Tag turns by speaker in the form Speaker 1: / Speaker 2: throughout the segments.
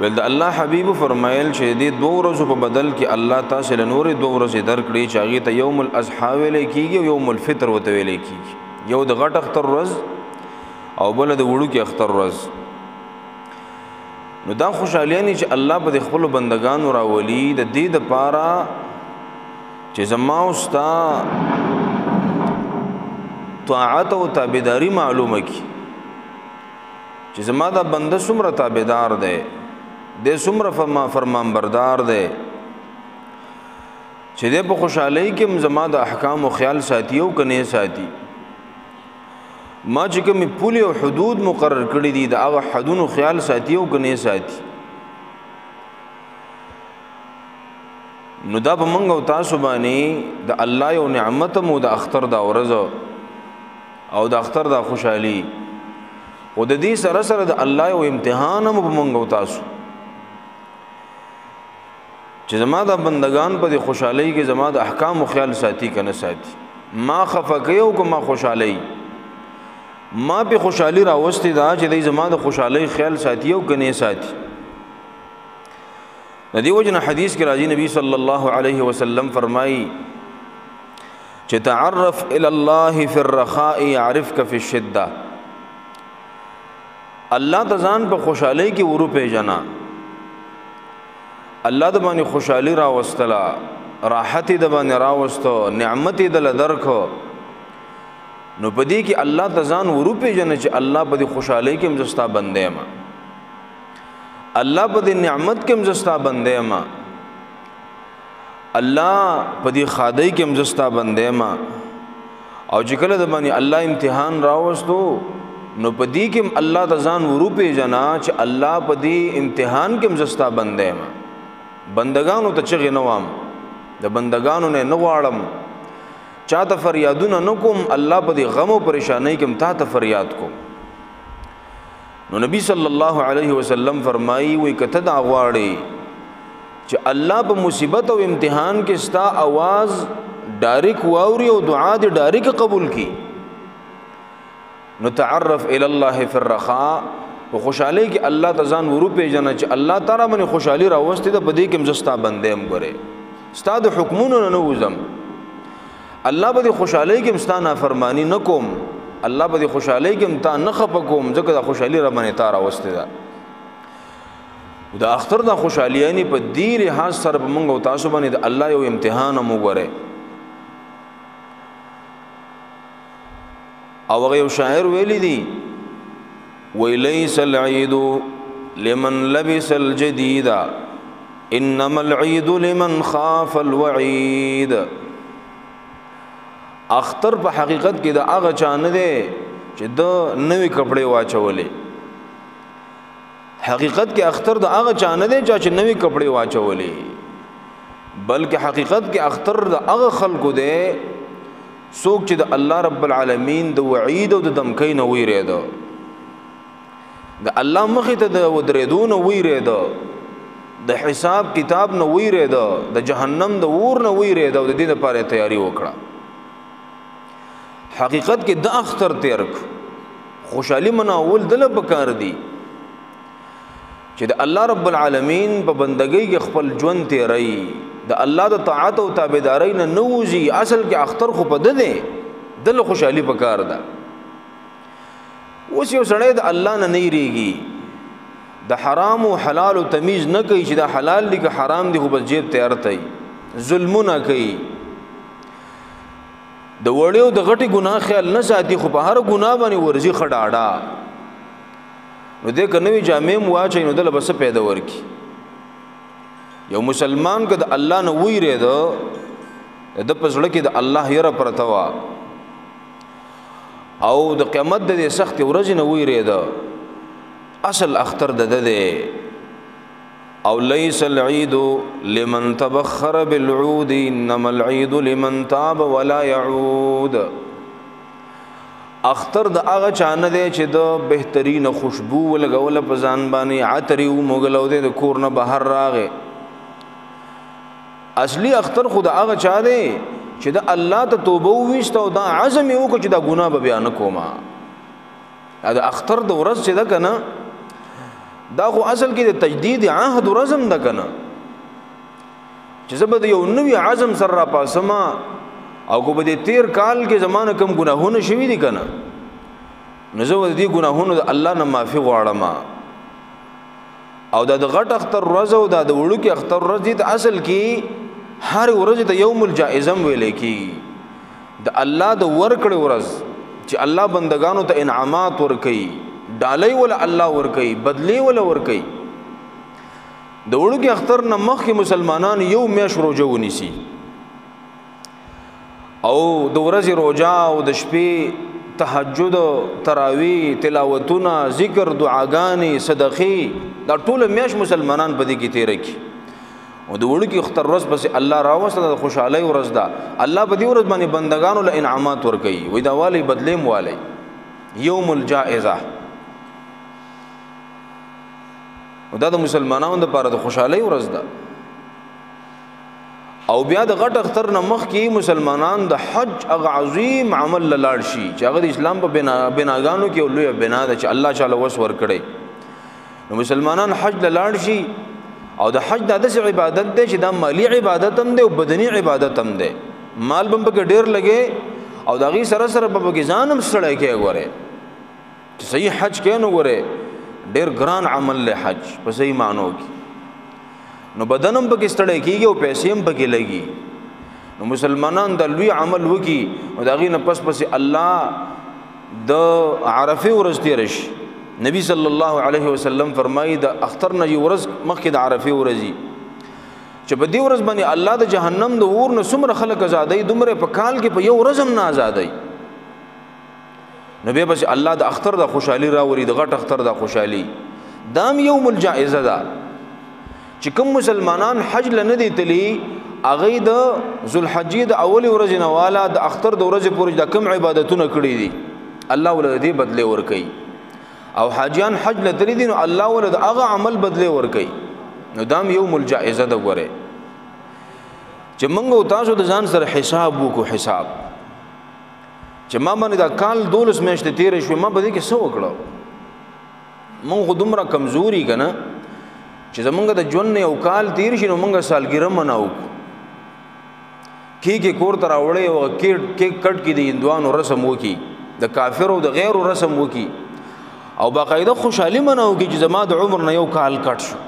Speaker 1: ول د الله حبیب فرمایل چې دې 2 ورځې په بدل کې الله تاسو له نورې 2 ورځې درکړي چې هغه ته یوم الاضحى ویل کېږي او یوم الفطر وته ویل کېږي یو د غټ اختر ورځ او بل د وړو کې اختر ورځ نو دا خوشالیانی چې الله په خپل بندگانو راولي د دې د پاره چې زما او ستا طاعت او تابعداري معلومه کی چې زما دا بنده څومره تابعدار دی د څومره فرمان بردار دی چې د په خوشحالي کې زما د احکام او خیال ساتي او کني ساتي ما چې کوم پولی او حدود مقرر کړی دي د هغه حدونو خیال ساتي او کني ساتي نو دا په منګ او تاسو باندې د الله یو نعمت مو د اختر دا ورځ او د اختر دا خوشحالي او د دې سره سره د الله یو امتحان مو په منګ او تاسو چې زما د بندگان په خوشحالي کې زما د احکام او خیال ساتي کنه ساتي ما خفقه او ما خوشحالي ما په خوشحالي راوستي دا چې د زما د خوشحالي خیال ساتي او کنه ساتي د دې وجنه حدیث کې راځي نبی صلی الله علیه وسلم فرمایي چې تعرف الى الله في الرخاء يعرفك في الشده الله تزان په خوشحالي کې ورو پیژنا الله د باندې خوشحالي راوستلا راحت د باندې راوستو نعمت د لدرکو نو پدې کې الله تزان ورو پیژنه چې الله په دې خوشحالي کې مزستا بندې ما الله په دې نعمت کې مزستا بندې ما الله په دې خادای کې مزستا بندې ما او چې کله د باندې الله امتحان راوستو نو پدې کې الله تزان ورو پیژنا چې الله په دې امتحان کې مزستا بندې ما بندگانو ته چغې نوام د بندگانو نه نغواړم چاته فریادونه نکوم الله په دې غم او پریشانۍ کې تا ته فریاد کوم نو نبی صلی الله علیه وسلم فرمایي وي کته دا غواړي چې الله په مصیبت او امتحان کې ستا आवाज ډایرک واوري او دعا دې ډایرک قبول کی نو تعرف الى الله في الرخاء په خوشحالي کې الله تزان ورو پیژنه چې الله تعالی باندې خوشحالي راوستي ده په دې کې مزستا بندېم ګوره ستاد حکمونو نه وزم الله به خوشحالي کې مستانه فرمانی نکوم الله به خوشحالي کې امتا نه خپکوم ځکه د خوشحالي را باندې تا راوستي ده د اختر د خوشحالي یعنی په دې لحاظ سره موږ او تاسو باندې د الله یو امتحان مو ګوره او هغه یو شاعر ویلی دی وَلَيْسَ الْعِيدُ لِمَنْ لَبِسَ الْجَدِيدَ إِنَّمَا الْعِيدُ لِمَنْ خَافَ الْوَعِيدَ اختر په حقیقت کې د هغه چا نه دی چې د نوې کپڑے واچولې حقیقت کې اختر د هغه چا نه دی چې نوې کپڑے واچولې بلکې حقیقت کې اختر د هغه خلکو دی څوک چې د الله رب العالمین د وعید او د دمکې نه ویریدو د الله مخې ته د ودریدو نه ویریدو د حساب کتاب نه ویریدو د جهنم د اور نه ویریدو د دې لپاره تیاری وکړه حقیقت کې د اختر تیرک خوشحالي مناول دل پکار دی چې د الله رب العالمین په بندګۍ کې خپل ژوند تیری د الله د طاعت او تابعداري نه نوځي اصل کې اختر خو په ده دل خوشحالي پکار ده اوس یو سړی د الله نه نه ریږي د حرام او حلال او تمیز نه کوي چې دا حلال دي که حرام دي خو بس جیب تیار تای ظلمونه کوي د وړیو د غټي ګناه خیال نه ساتي خو په هر ګناه باندې ورزي خډاړه نو دې کنوي جامع واچي نو دل بس پیدا ورکی یو مسلمان که د الله نه ویری ده د پزړه کې د الله یره پرتوا او د قیامت د سخت ورځ نه ویری ده اصل اختر ده او ليس العيد لمن تبخر بالعود انما العيد لمن تاب ولا يعود اختر د هغه چانه دی چې د بهترین خوشبو ولګول په ځان باندې عطر او مغلو د کور نه بهر راغې اصلي اختر خود هغه چا دی چې د الله ته توبه وويستو دا عزم یو کو چې دا ګناه به بیان کوما دا اختر د ورځ چې دا کنه دا خو اصل کې د تجدید عهد و رزم ده کنه چې زبد یو نوی عزم سره را پاسما او کو به تیر کال کې زمانه کم ګناهونه شوي دي کنه نو زه ودې ګناهونو د الله نه معافي غواړم او دا د غټ اختر ورځ او دا د وړو کې اختر ورځ دي اصل کې هر ورځ ته یوم الجائزه ویل کی د الله د ورکړې ورځ چې الله بندگانو ته انعامات ورکړي ډالۍ ول الله ورکړي بدلی ول ورکړي د وړو کې اختر نه مخکې مسلمانان یو میاشت روزه ونیسي او د ورځې روزه او د شپې تهجد تراویح تلاوتونه ذکر دعاګانې صدقې دا ټول میاشت مسلمانان په دې کې تیر کړي او د وړو کې اختر ورځ پس الله راوسته د خوشحالي ورځ ده الله په دې ورځ باندې بندگانو له انعامات ورکړي وې دا والی بدلیم والی یوم الجائزه او دا د مسلمانانو لپاره د خوشحالي ورځ ده او بیا د غټ اختر نه مخکې مسلمانان د حج هغه عظیم عمل لاړ شي چې هغه د اسلام په بناګانو کې لوی بنا ده چې الله تعالی وس ور کړي نو مسلمانان حج لاړ شي او د حج د داسې عبادت دی چې دا مالی عبادت هم دی او بدني عبادت هم دی مال بم په ډیر لګي او دا غي سره سره په کې ځان هم سړی کې غوړي چې صحیح حج کې نو غوړي ډیر ګران عمل له حج په صحیح معنی کې نو بدنم پکې ستړی کیږي او پیسې هم پکې لګي نو مسلمانان د لوی عمل وکي او دا غي نه پس الله د عرفه ورځ تیر شي نبی صلی الله علیه وسلم فرمایي د اختر نه ورځ مخکې د عرفه ورځي چې په دې ورځ باندې الله د جهنم د اور نه څومره خلک آزادای دومره په کال کې په یو ورځ هم نه آزادای نبی بس الله د اختر د خوشحالي راوري د غټ اختر د خوشحالي دام یوم الجائزه ده چې کوم مسلمانان حج لنه دي تلی اغه د ذوالحجې د اول ورځ نه والا د اختر د ورځې پورې د کوم عبادتونه کړې دي الله ولدي بدله ور کوي او حاجیان حج لتلی دي نو الله ولد هغه عمل بدله ور کوي نو دام یوم الجائزه ده غره چې موږ تاسو د ځان سره حساب وکړو حساب چې ما باندې دا کال 12 میاشتې تیر شو ما به دې کې څه وکړو موږ دومره کمزوري کنه چې زمونږ د ژوند یو کال تیر شي نو موږ سالګیره مناو کې کور تر اورې او کې کټ کې د هندوانو رسم وکي د کافرو د غیرو رسم وکي او باقاعده خوشحالي مناو کې چې زما د عمر نه یو کال کټ شو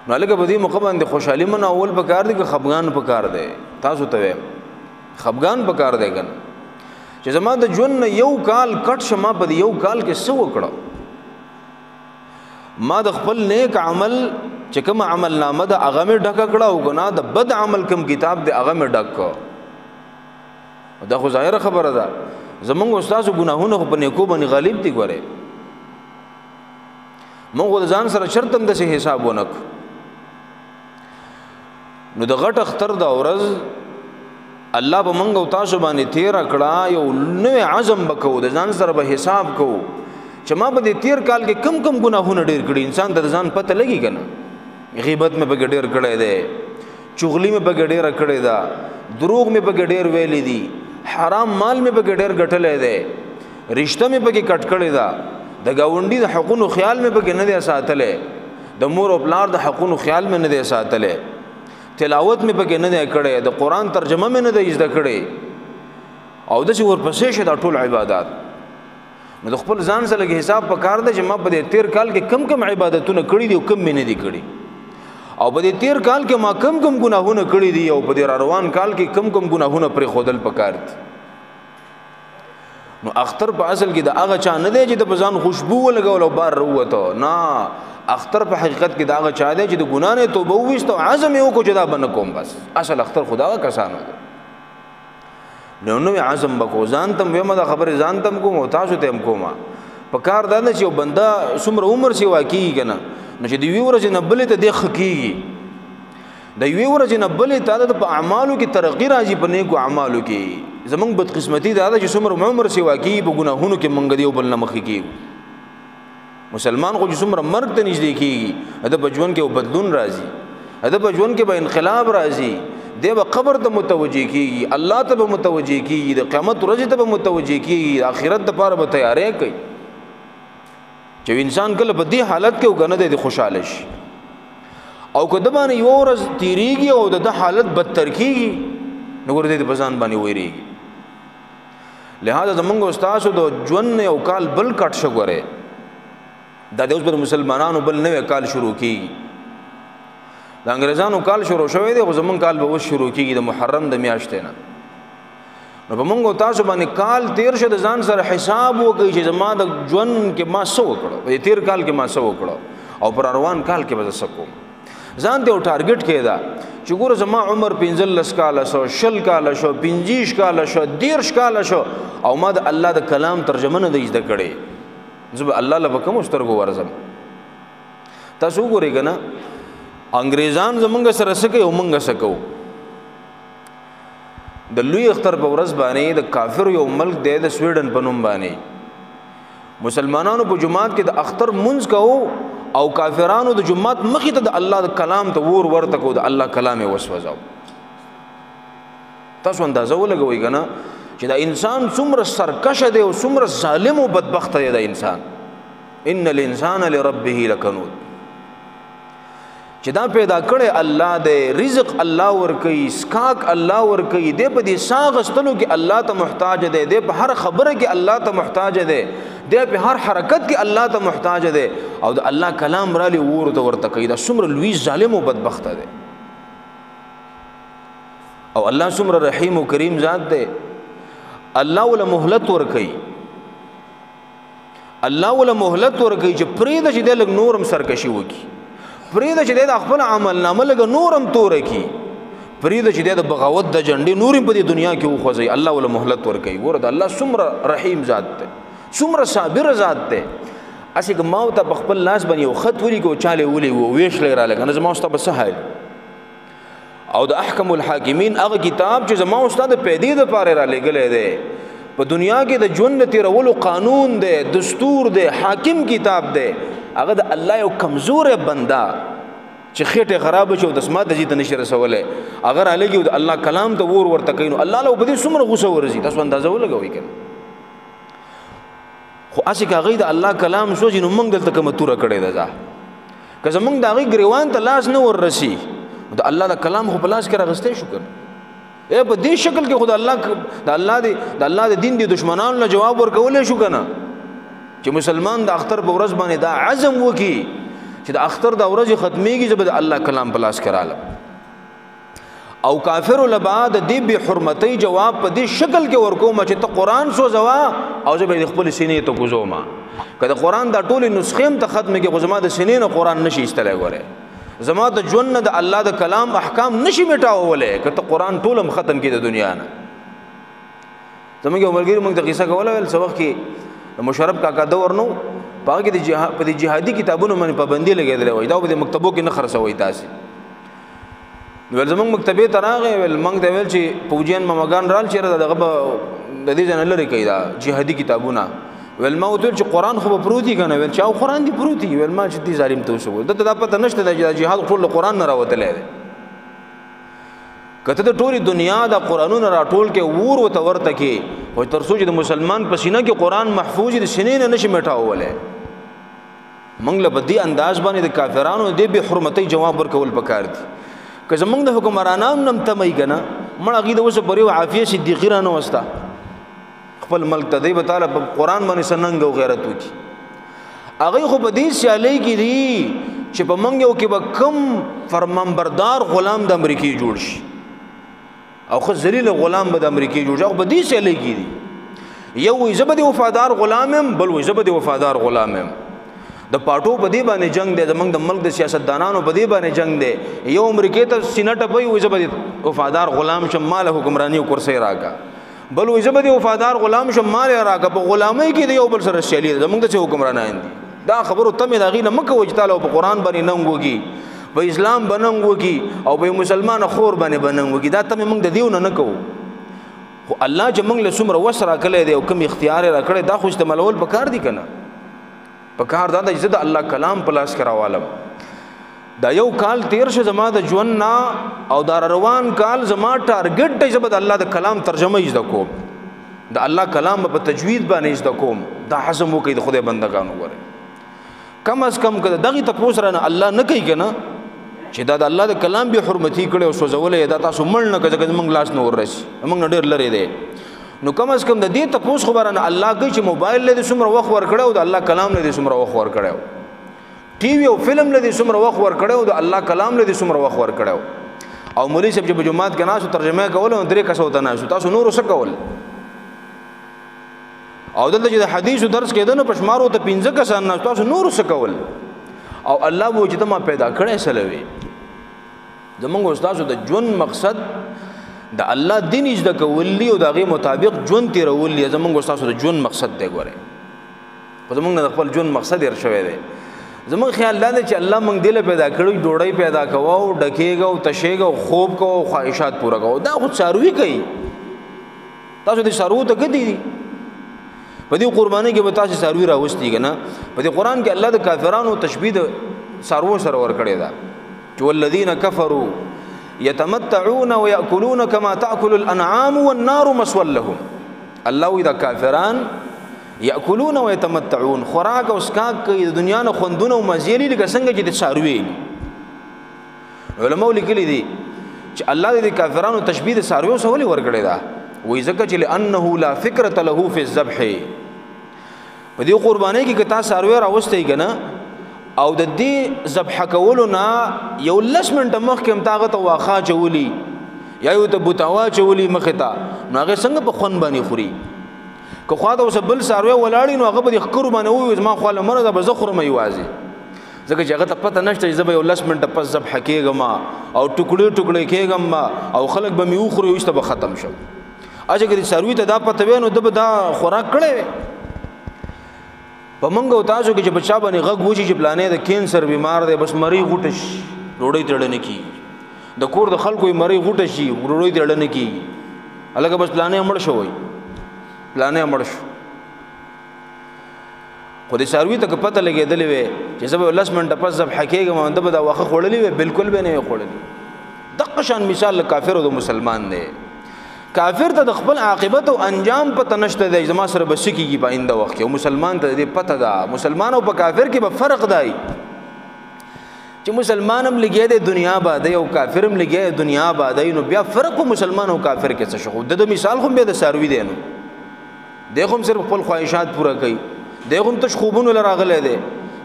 Speaker 1: نو لکه په دې موقع باندې خوشحالي مناول پکار دي که خفغان پکار دی تاسو ته خفغان پکار دی کنه چې زما د ژوند نه یو کال کټ شمه په یو کال کې څه وکړو ما د خپل نیک عمل چې کوم عمل نامه د هغه مې ډک کړه او ګناه د بد عمل کوم کتاب د هغه مې ډک دا خو ظاهره خبره ده زمونږ استادو ګناهونه په نیکو باندې غالب دي ګوره موږ د ځان سره شرط هم د حساب ونک نو د غټ اختر د ورځ الله به موږ او تاسو باندې تیر کړه یو نوې عزم وکړو د ځان سره به حساب کوو چې ما په دې تیر کال کې کم ګناهونه ډېر کړي انسان د ځان پته لګي کنه غیبت مې په ډېر کړی دی چغلی مې په ډېر کړی دا دروغ مې په ډېر ویلې دي حرام مال مې په ډېر ګټلې دی رشتہ مې په کټ کړی دا د گاونډي د حقونو خیال مې په نه دی ساتلې د مور او پلار د حقونو خیال مې نه دی ساتلې تلاوت مې په نه دی کړی د قران ترجمه مې نه دی زده کړی او د څور پسې شه د ټول عبادت نو د خپل ځان سره حساب پکار دی چې ما په دې تیر کال کې کم عبادتونه کړې دي او کم مې نه دي کړې او په دې تیر کال کې ما کم ګناهونه کړې دي او په دې روان کال کې کم ګناهونه پر خودل پکار دي نو اختر په اصل کې د هغه چا نه دی چې د بزان خوشبو ولګول او بار وروته نه اختر په حقیقت کې د هغه چا دی چې د ګنا نه توبه وويست او عزم یې وکړو چې دا بنه کوم بس اصل اختر خدا کسانو دی نو عزم بکو ځان تم ومه دا خبره ځان تم کوم او تاسو ته هم کومه په کار دا نه چې یو بنده څومره عمر سی واقعي کنه نو چې دی ورځ نه بلې ته د خکېږي د یوې ورځ نه بلې ته د اعمالو کې ترقی راځي په نیکو اعمالو کې زمونږ بدقسمتي دا چې څومره عمر سی واقعي په ګناهونو کې مونږ دی بل نه مخې کېږو مسلمان خو چې څومره مرګ ته نږدې کېږي د بجون کې بدلون راځي د بجون کې به انقلاب راځي دی به قبر ته متوجه کیږي الله ته به متوجه کیږي د قیامت ورځ ته به متوجه کیږي آخرت لپاره به تیارې کوي چې انسان کله په دې حالت کې وګنه د خوشاله شي او کله باندې یو ورځ تیریږي او د حالت بدتر کیږي نو ګور دې په ځان باندې وېریږي. لہذا زمونږ استاد د ژوند یو کال بل کټ شو غره دا د اوس پر مسلمانانو بل نوې کال شروع کیږي. د انګريزانو کال شروع شوی دی خو زمونږ کال به اوس شروع کیږي د محرم د میاشتې نه. نو په موږ تاسو باندې کال تیر شه د ځان سره حساب وکړئ چې زما د ژوند کې ما څه وکړو، په تیر کال کې ما څه وکړو او پر روان کال کې به څه کوم. ځان ته یو ټارګټ کېدا چې ګوره زما عمر 15 کاله شو، 20 کاله شو، 25 کاله شو، 30 کاله شو او ما د الله د کلام ترجمه نه دی زده کړې، زه به الله له کوم سترګو ورځم. تاسو وګورئ کنه انګريزان زمونږ سره څه کوي او مونږ څه کوو. د لوی اختر په ورځ باندې د کافر یو ملک دی د سویډن په نوم باندې مسلمانانو په جماعت کې د اختر منځ کوو او کافرانو د جماعت مخې ته د الله د کلام ته ورته کو د الله کلام یې وسوځاو. تاسو اندازه ولګوئ کنه چې دا انسان څومره سرکشه دی او څومره ظالم او بدبخت دی دا انسان. ان الانسان لربه لکنود چې دا پیدا کړي الله دې رزق الله ورکي، اسکاک الله ورکي، دې په دې ساغستلو کې الله ته محتاج دی، دې په هر خبره کې الله ته محتاج دی، دې په هر حرکت کې الله ته محتاج دی او د الله کلام را لې ورته کوي. دا څومره لوی ظالم او بدبخت دی او الله څومره رحیم او کریم ذات دی. الله ول مهلت ورکي، الله ول مهلت ورکي چې پرې د چې د لګ نورم سرکشي وکي، پریده چې د خپل عمل نامه لګ نورم تور کی، پریده چې د بغاوت د جنډې نورم په دنیا کې وخوځي. الله ول مهلت ور کوي. ګوره د الله څومره رحیم ذات دی، څومره صابر ذات دی. اسی که ما ته خپل لاس باندې یو خط ولیکو چاله ولي وو ویش لرا لګنه زما استاد بسهل او د احکم الحاکمین هغه کتاب چې زما استاد پیدې د پاره را لګلې دی په دنیا کې د ژوند تیرولو قانون دی، دستور دی، حاکم کتاب دی. هغه د الله یو کمزور بندا چې خېټه خراب شي او د سمات د جیت نشي رسوله اگر الګي د الله کلام ته ورته کینو الله له بده څومره غوسه ورزي. تاسو اندازه ولګوي کنه خو اسی کا غي د الله کلام سوځي نو موږ دلته کوم توره کړي ده که زمونږ د غي گریوان ته لاس نه ورسي د الله د کلام خو په لاس کې راغستې شو کنه اے په دې شکل کې خدای الله د دین د دشمنانو له جواب ورکولې شو کنه چې مسلمان د اختر په ورځ باندې دا عزم وکي چې د اختر د ورځ ختميږي چې د الله کلام په لاس کړاله او کافر لبا د دې به حرمتي جواب په دې شکل کې ورکوم چې ته قران سوځوا او زه به خپل سینې ته کوزوما کله قران دا ټول نسخې ته ختمه کې غزما د سینې نه قران نشي استلای غوره زما د ژوند د الله د کلام احکام نشي میټاولې کته قران ټولم ختم کې د دنیا نه. زموږ عمرګیر موږ د قصه کوله ول سبق کې مشرف کاکا دور نو پاګه د جهاد په جهادي کتابونو باندې پابندي لګیدل وای دا په مکتبو کې نه خرڅوي تاسو. ول زموږ مکتبه تراغه ول موږ د ویل چې پوجین ممغان رال چیرې دغه د دې ځن لري کیدا جهادي کتابونه ول ما وتل چې قران خو پروتي کنه ول چې او قران دی پروتي ول ما چې دي ظالم ته وسو دته دا پته نشته د جهاد ټول قران نه راوتلې کته د ټولي دنیا د قرانونو راټول کې ورته ورته کې او تر څو چې د مسلمان په سینه کې قران محفوظ دي سینې نه نشي میټاولې موږ له بدی انداز باندې د کافرانو د به حرمتي جواب ورکول پکار دي که زمونږ د حکمرانانو نم تمای کنه مړه غیده وسه پرې عافیه صدیقی را نه وستا خپل ملک ته دی تعالی په قران باندې سننګ او غیرت وکي هغه خو په دې سیالي کې دي چې په منګو کې به کم فرمانبردار غلام د امریکای جوړ شي او خو ذلیل غلام به د امریکای جوړ شي په دې سیالي کې دي یو زبد وفادار غلامم بل وي زبد وفادار غلامم د پاټو په دې باندې جنگ دی زمنګ د ملک د سیاستدانانو په دې باندې جنگ دی یو امریکای ته سینټ په وي زبد وفادار غلام شمال حکمرانی او کرسي راکا بل وي زبد وفادار غلام شمال راکا په غلامۍ کې دی یو بل سره شیلی زمنګ د حکمرانان دي دا خبرو تمه دا غي نه مکه وجتاله په قران باندې ننګوږي په اسلام بننګوږي او په مسلمان خور باندې بننګوږي دا تمه موږ د دیو نه کوو خو الله چې موږ له څومره وسره کړی دی او کوم اختیار را کړی دا خو استعمالول پکار دي کنه پکار دا چې د الله کلام پلاس کراوالم دا یو کال تیر شه زما د ژوند نا او دا روان کال زما ټارګټ دی زبد الله د کلام ترجمه یې د کوم د الله کلام په تجوید باندې د کوم دا حزم وکي د خدای بندگانو غره کم از کم کده دغه تپوس رانه الله نه کوي کنه چې دا د الله د کلام به حرمتي کړي او سوځولې دا تاسو مړ نه کړئ موږ لاس نه ورسي موږ ډېر لري دی نو کم از کم د دې تپوس خبرانه الله کوي چې موبایل له څومره وخت ور کړو د الله کلام له څومره وخت ور کړو ټي وي او فلم له څومره وخت ور کړو د الله کلام له څومره وخت ور کړو او مولوی صاحب چې په جمعات کې ناسو ترجمه کول او درې کسو ته ناسو تاسو نور څه کول او دلته چې د حدیث درس کېده نو پښمارو ته 15 کسان ناسو تاسو نور څه کول او الله وو چې ما پیدا کړې سلوي زمونږ استادو د ژوند مقصد د الله دین اجازه کولی او دغه مطابق ژوند تیرول زمونږ استادو د ژوند مقصد دی ګوره په زمونږ د خپل ژوند مقصد یې شوی دی زمونږ خیال دا دی چې الله موږ دله پیدا کړو ډوړی پیدا کوو ډکیږو تشیږو خوب کوو خواهشات پوره کوو دا خو څاروي کوي تاسو د څارو ته کدي په دې قرباني کې به تاسو څاروي راوستي کنه په دې قران کې الله د کافرانو تشبیه د څارو سره ور کړی دا چې والذین کفروا یتمتعون ويأكلون كما تأكل الانعام والنار مسوى لهم الله اذا کافران یاکلون و یتمتعون خوراک او اسکاک کوي د دنیا نه خوندونه او مزيلي لکه څنګه چې د څاروي علماء لیکلي دي چې الله دې کافرانو تشبیه د څاروي سره ولې ورګړي دا وایي ځکه چې لانه لا فکرة له فی الذبح په دې قربانۍ کې کتا څاروي راوستي کنه او د دې ذبح کولو نه یو لس منټه مخکې هم طاقت واخا چولی یا یو ته بوتاوا چولی مخه تا نو هغه څنګه په خون باندې خوري که خو دا اوس بل ساروي ولاړی نو هغه به خکر باندې وي ما خو له مرزه به زخر مې یوازي ځکه چې هغه ته پته نشته چې به یو لس منټه پس ذبح کېږم او ټوکړي ټوکړي کېږم او خلک به مې وخوري وسته به ختم شو اجه کې ساروي ته دا پته وینو د دا خوراک کړي په منګو تاسو کې چې بچا باندې غږ وشي چې پلانې د کینسر بیمار دی بس مری غوټش ډوړې تړنه کی د کور د خلکو مری غوټ شي ډوړې تړنه کی الګ بس پلانې مړ شوی پلانې مړ شو خو د ساروي ته پته لګېدلې وي چې زه لس منټه پس ذبح کېږم د به دا واخه خوړلې وي بالکل به نه خوړلې دغه شان مثال کافر او مسلمان دی کافر ته د خپل عاقبت او انجام پته نشته دی زما سره بس کیږي په آینده وخت کې او مسلمان ته دې پته ده مسلمان او په کافر کې به فرق دی چې مسلمان هم لګي د دنیا باندې او کافر هم لګي د دنیا باندې نو بیا فرق مسلمان او کافر کې څه شو د مثال خو به د ساروي دی نو دغه هم صرف خپل خواهشات پوره کوي دغه هم تش خوبونه لراغله دی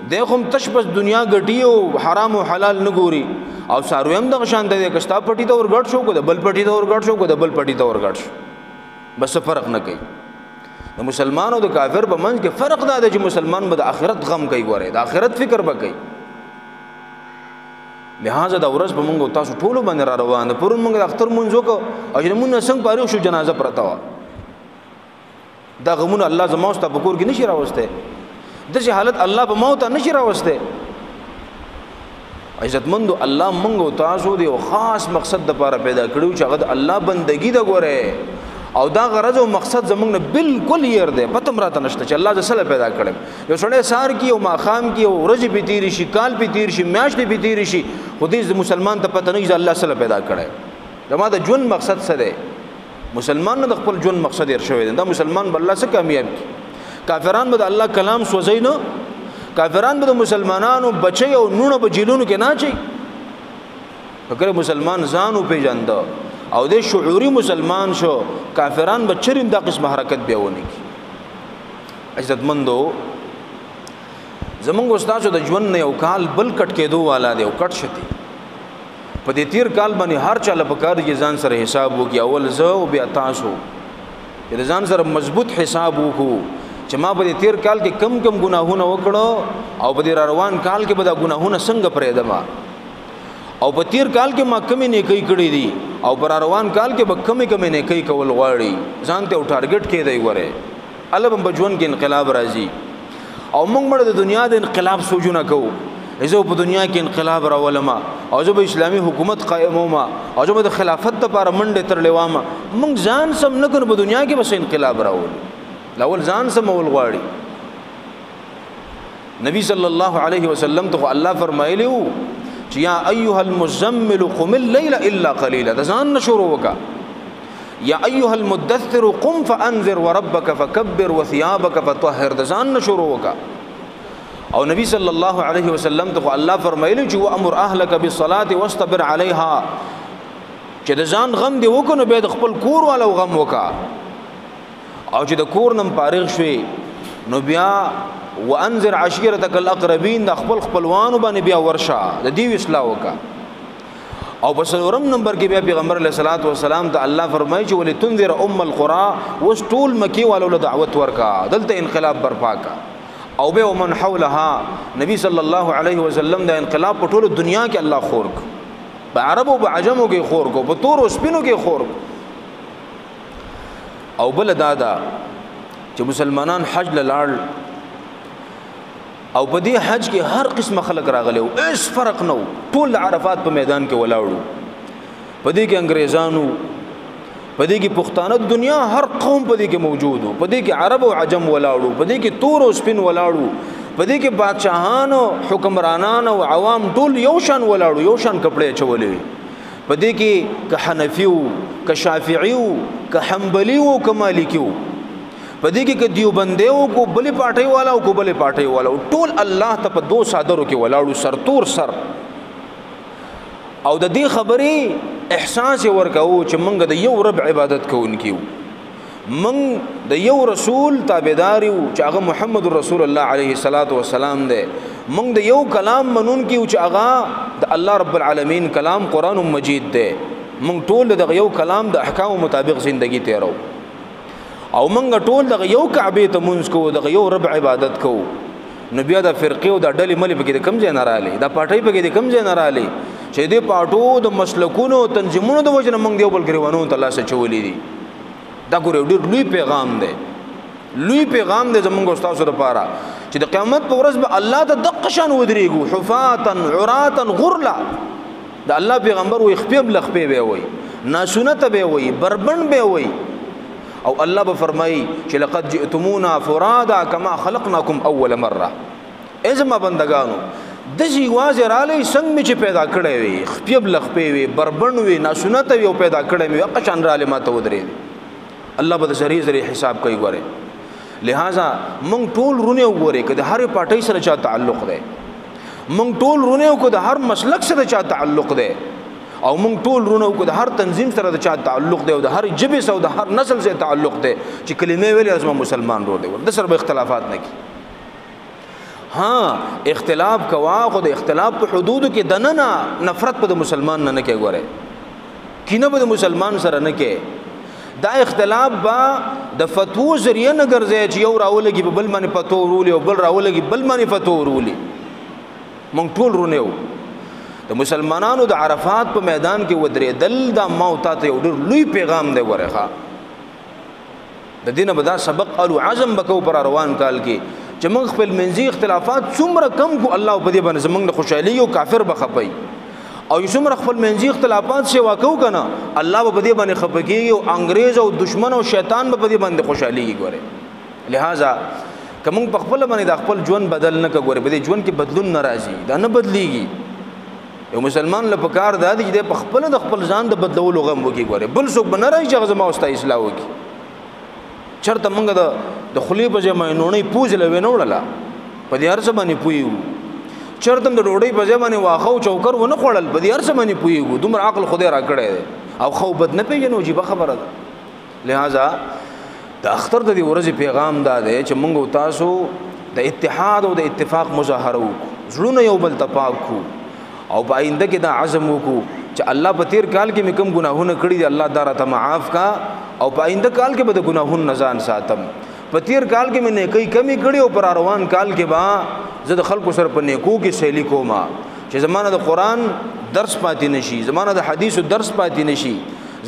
Speaker 1: دغه هم تش بس دنیا ګټي او حرام او حلال نه ګوري او ساروي هم دغه شان دی کستا پټي ته ورګټ شو کو د بل پټي ته ورګټ شو کو د بل پټي ته ورګټ شو بس فرق نه کوي د مسلمان او د کافر په منځ کې فرق دا دی چې مسلمان به د آخرت غم کوي ګوره د آخرت فکر به کوي لہذا دا ورځ به موږ تاسو ټول باندې را روان دي پرون موږ د اختر منځو کو او چې موږ څنګه پاره شو جنازه پرتا و دا غمونه الله زما واست په کور کې نشي راوسته دغه حالت الله په موت نشي راوسته عزتمند الله موږ تاسو دی او خاص مقصد د لپاره پیدا کړو چې هغه الله بندگی دا ګوره او دا غرض او مقصد زموږ نه بالکل ير دی پته مراته نشته چې الله ج سره پیدا کړم یو سړی سار کی او ماخام کی او ورځ په تیر شي کال په تیر شي میاشت په تیر شي خو دې مسلمان ته پته نه چې الله سره پیدا کړي زموږ د ژوند مقصد څه دی مسلمان نه خپل ژوند مقصد یې شوی دی دا مسلمان بل الله څخه کامیاب کی کافران به الله کلام سوځي نو کافران به مسلمانانو بچي او نونو په جیلونو کې نه چي فکر مسلمان ځانو پیژاند او د شعوري مسلمان شو کافران به چریم دا قسم حرکت بیاونه کی عزتمندو زمونږ استاد د ژوند نه یو کال بل کټ کېدو والا دی او کټ شتي په دې تیر کال باندې هر چا لپاره کې ځان سره حساب وکي اول زه او بیا تاسو د ځان سره مضبوط حساب وکړو چې ما په دې تیر کال کې کم کم ګناهونه وکړو او په دې روان کال کې به دا ګناهونه څنګه پرېدم او په تیر کال کې ما کمی نیکی کړې دي او پر روان کال کې به کمی نیکی کول غواړي ځان ته ټارګټ کې دی غوړې الله په ژوند کې انقلاب راځي او موږ مړ د دنیا د انقلاب سوچونه کوو زه په دنیا کې انقلاب راولم او زه به اسلامي حکومت قائموم او زه د خلافت لپاره منډه تر لیوام موږ ځان سم نه کړو په دنیا کې بس انقلاب راول لاول ځان سم ول غواړي نبی صلی الله علیه وسلم ته الله فرمایلی وو چې یا ایها المزمل قم الليل الا قليلا د ځان شروع وکا یا ایها المدثر قم فانذر وربك فكبر وثيابك فطهر د ځان شروع وکا او نبی صلی الله علیه وسلم ته الله فرمایلی چې وامر اهلک بالصلاه واصطبر عليها چې د ځان غم دی وکړو به د خپل کور والو غم وکا او چې د کور نم فارغ شوي نو بیا وانذر عشيرتك الاقربين د خپلوانو باندې بیا ورشه د دې اصلاح وکا او په څلورم نمبر کې بیا پیغمبر علیه الصلاۃ والسلام ته الله فرمایي چې ولتنذر القرى وستول مکی والو له دعوت ورکا دلته انقلاب برپا کا او به ومن حولها نبی صلی الله علیه وسلم د انقلاب په ټوله دنیا کې الله خور کو په عربو په عجمو کې خور کو په تور او سپینو کې خور کو او بل دادا چې مسلمانان حج لاړ او په دې حج کې هر قسم خلک راغلي او هیڅ فرق نه ټول عرفات په میدان کې ولاړو په دې کې انګريزانو په دې کې پښتانه د دنیا هر قوم په دې کې موجود وو په دې کې عرب او عجم ولاړو په دې کې تور او سپین ولاړو په دې کې بادشاهان او حکمرانان او عوام ټول یو شان ولاړو یو شان کپڑے چولې په دې کې که حنفي او که شافعي او که حنبلي او که مالکي او په دې کې دیوبندي او کو بلې پاټي والا او کو بلې پاټي والا ټول الله ته په دو صادرو کې ولاړو سر تور سر او د دې خبرې احساس ورکاو چې موږ د یو رب عبادت کوونکیو موږ د یو رسول تابعداریو چې هغه محمد رسول الله علیه الصلاۃ والسلام دی موږ د یو کلام منونکیو چې هغه د الله رب العالمین کلام قران مجید دی موږ ټول د یو کلام د احکام مطابق ژوندۍ تیرو او موږ ټول د یو کعبه ته منځ کوو د یو رب عبادت کوو نو بیا د فرقې او د ډلې ملي پکې کم ځای نه رالي د پټۍ پکې کم ځای نه رالي چې دې پاټو د مسلکونو تنظیمونو د وجنه موږ دیو بل ګریوانو ته الله سچولې دي دا ګور ډېر لوی پیغام دی زمونږ استاد سره لپاره چې د قیامت په ورځ به الله ته د قشان ودرېګو حفاتن عراتن غرلا د الله پیغمبر وي خپيب لخپې به وي ناسونت به وي بربند به وي او الله به فرمایي چې لقد جئتمونا فرادا كما خلقناكم اول مره ازما بندگانو د جیواز را لې څنګه چې پیدا کړې وي خپيب لخپې وي بربند وي ناسونت وي پیدا کړې وي قشان را لې ماته ودرې الله به ذری حساب کوي ګوره لہذا مونږ ټول رونه وګوره کله هر پټۍ سره چا تعلق ده مونږ ټول رونه کو د هر مسلک سره چا تعلق ده او مونږ ټول رونه کو د هر تنظیم سره چا تعلق ده او د هر جبه سره د هر نسل سره تعلق ده چې کلمې ویلې ازما مسلمان رو ده د سره به اختلافات نه کی ها اختلاف کوا خو د اختلاف په حدود کې دنه نفرت په مسلمان نه کې ګوره کینه په مسلمان سره نه کې دا اختلاف با د فتوو ذریعہ نه ګرځي چې یو راولګي بل باندې فتوا ورولي او بل راولګي بل باندې فتوا ورولي مونږ ټول رونه یو د مسلمانانو د عرفات په میدان کې ودرې دل د موت ته یو ډېر لوی پیغام دی ورخه د دینه بدا سبق او عزم بکو پر روان کال کې چې موږ خپل منځي اختلافات څومره کم کو الله په دې باندې زمونږ د خوشحالي او کافر بخپي او څومره خپل منځي اختلافات سیوا کو کنه الله په دې باندې خپګي او انګريز او دشمن او شیطان په دې باندې خوشحالي ګوره لہذا کوم په خپل باندې د خپل ژوند بدل نه کوي په دې ژوند کې بدلون ناراضي دا نه بدليږي یو مسلمان له پکار د دې په خپل د خپل ځان د بدلولو غم وکي ګوره بل څوک بنه راځي چې غزما واستای اصلاح وکي چرته موږ د خلی په ځای نونې پوزل وینوړه په دې هر څه باندې پویو چرته د ډوډۍ په ځای باندې واخو چوکر ونه خوړل په دې هر څه باندې پویو دومره عقل خدای را کړی او خو بد نه پیژنو چې به خبره ده لہذا د اختر د دې ورځې پیغام دا دی چې موږ تاسو د اتحاد او د اتفاق مظاهره وکړو زړونه یو بل ته پاک کو او په آینده کې دا عزم وکړو چې الله په تیر کال کې کوم ګناهونه کړی دي الله داره ته معاف کا او په آینده کال کې به د ګناهونو نزان ساتم په تیر کال کې مې کوي کمی کړی او پر روان کال کې با زه د خلکو سره په نیکو کې سهلی کوما چې زمانه د قران درس پاتې نشي زمانه د حدیثو درس پاتې نشي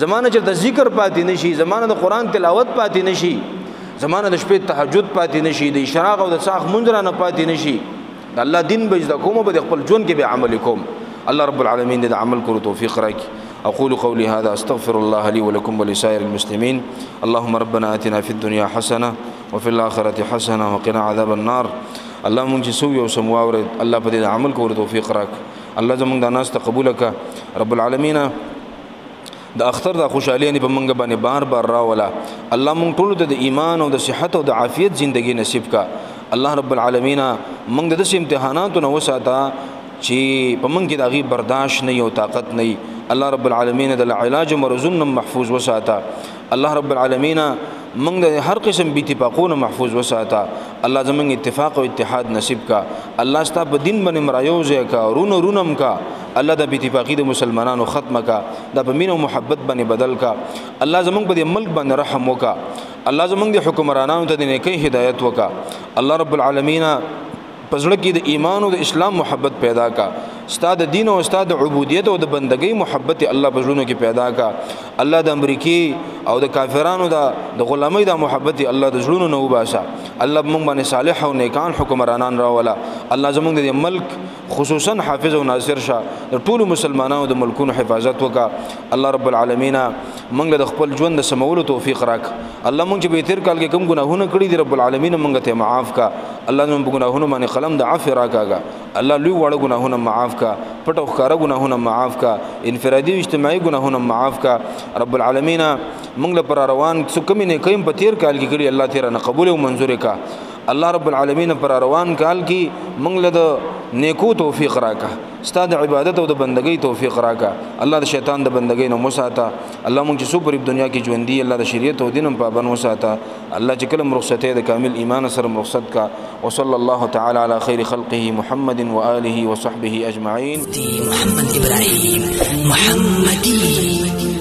Speaker 1: زمانه چې د ذکر پاتې نشي زمانه د قران تلاوت پاتې نشي زمانه د شپې تهجد پاتې نشي د اشراق او د ساخ منځره نه پاتې نشي د الله دین به د کومه به خپل ژوند کې به عمل کوم الله رب العالمین دې عمل کولو توفیق راکړي اقول قولي هذا استغفر الله لي ولكم ولسائر المسلمين اللهم ربنا آتنا في الدنيا حسنه وفي الاخره حسنه وقنا عذاب النار الله مونږ چې سو یو سم واورد الله په دې عمل کولو توفیق راک الله زمونږ د ناس تقبل کا رب العالمین د اختر د خوشحالي په منګ باندې بار بار راولا الله مونږ ټول د ایمان او د صحت او د عافیت ژوندۍ نصیب کا الله رب العالمین موږ د داسې امتحاناتو نه وساته چې په موږ کې د هغې برداشت نه او طاقت نه. الله رب العالمین د علاج مرضونو محفوظ وساته. الله رب العالمین موږ د هر قسم بی اتفاقونه محفوظ وساته. الله زموږ اتفاق او اتحاد نصیب کا. الله ستا په دین باندې مرایوځه کا رونم کا. الله د بی اتفاقی د مسلمانانو ختمه کا. د په مینه او محبت باندې بدل کا. الله زموږ په ملک باندې رحم وکا. الله زموږ د حکمرانانو ته د نیکی هدایت وکا. الله رب العالمین پزړه کې د ایمان او د اسلام محبت پیدا کا. ستا د دین او ستا د عبودیت او د بندګۍ محبت الله پزړونو کې پیدا کا. الله د امریکای او د کافرانو د غلامۍ د محبت الله د زړونو نه وباسا. الله موږ باندې صالح او نیکان حکمرانان راولا. الله زموږ د ملک خصوصا حافظ او ناصر شه د ټولو مسلمانانو د ملکونو حفاظت وکا. الله رب العالمین موږ د خپل ژوند د سمولو توفیق راک. الله موږ چې به تیر کال کې کوم ګناهونه کړی دي رب العالمین موږ ته معاف کا. الله موږ په ګناهونو باندې قلم د عفو راکاګه. الله لوی وړ ګناهونه معاف کا. پټ او ښکارا ګناهونه معاف کا. انفرادي او اجتماعي ګناهونه معاف کا. رب العالمین موږ لپاره روان څه کمی نه کيم په تیر کال کې کړی الله تیر نه قبول او منظور کا. الله رب العالمین پر روان کال کې موږ له د نیکو توفیق راکا. ستا د عبادت او د بندګۍ توفیق راکا. الله د شیطان د بندګۍ نه مساته. الله موږ چې سو پر دنیا کې ژوند دي الله د شریعت او دین په پابند وساته. الله چې کلم رخصته د کامل ایمان سره رخصت کا. وصلی الله تعالی علی خیر خلقه محمد و آله و صحبه اجمعین.
Speaker 2: محمد ابراهیم محمدی